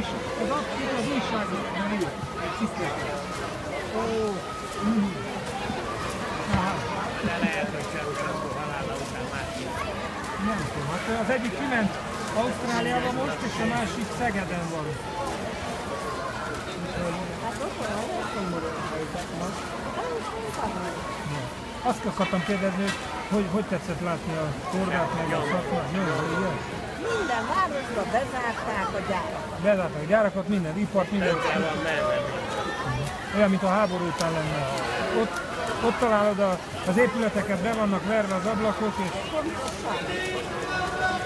az újságban írt cikkeket. Ó, de lehet, hogy Ceausescu halála után másik. nem tudom, hát az egyik kiment Ausztráliában most, és a másik Szegeden van. Hát ott van, szomorú helyzet most. Azt akartam kérdezni, hogy tetszett látni a Kordát meg a Szakmát? Jó, igen? Minden városba bezárták a gyárakat. Bezárták a gyárakat, minden ipart, minden. Olyan, mint a háború után lenne. Ott találod az épületeket, be vannak verve az ablakok, és...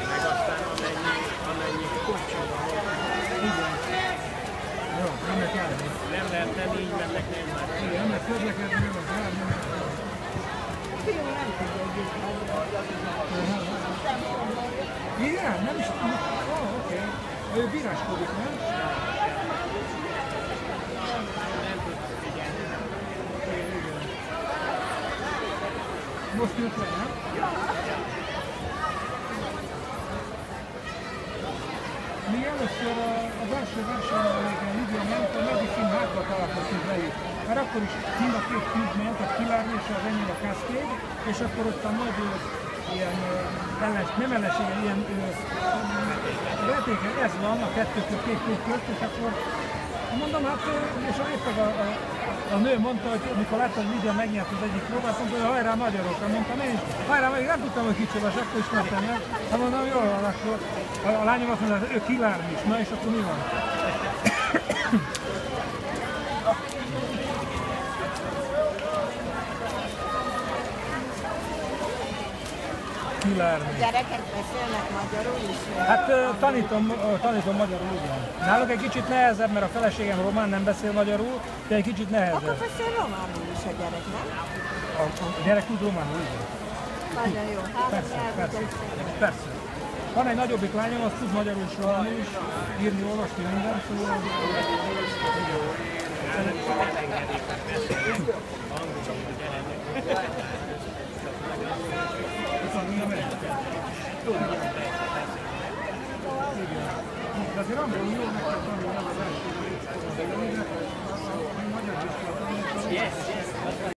Meg aztán amennyi kocsi van ott. Igen. Jó, ennek járni. Nem lehet, nem így mennek, nem már. Igen, ennek közlekedni, nem az járni. Fiú nem tudja együtt. Igen, nem is tudom. Oké. Ő bíráskodik, nem? Nem tudsz figyelni. Igen. Most jött le, nem? Mi először az első versenyen Lidia ment, a Medicine hátba találkoztunk velük. Mert akkor is mind a két tűz ment, a Kilárni és az enyém a Cascade, és akkor ott a nagy ilyen nem ellensége, ilyen vetéken, ez van, a kettőtől két tűz közt, és akkor mondom, hát, és éppen a nő mondta, hogy amikor látta, hogy Lidia megnyert az egyik próbát, mondta, hogy hajrá magyarokra, mondtam én is, hajrá, még nem tudtam, hogy kicsoda, és akkor ismertem el, hát mondom, jól van, akkor a lányom azt mondta, hogy ő Kilárni is, na és akkor mi van? Kilárni. A gyerekek beszélnek magyarul is? Hát tanítom magyarul, igen. Náluk egy kicsit nehezebb, mert a feleségem román, nem beszél magyarul, de egy kicsit Akkor nehezebb. beszél románul is a gyerek, nem? A gyerek tud románul, igen. Nagyon jó. Persze, persze, persze. Van egy nagyobbik lányom, az tud magyarul is, románul is, írni, olvasni, minden, szóval... Igen.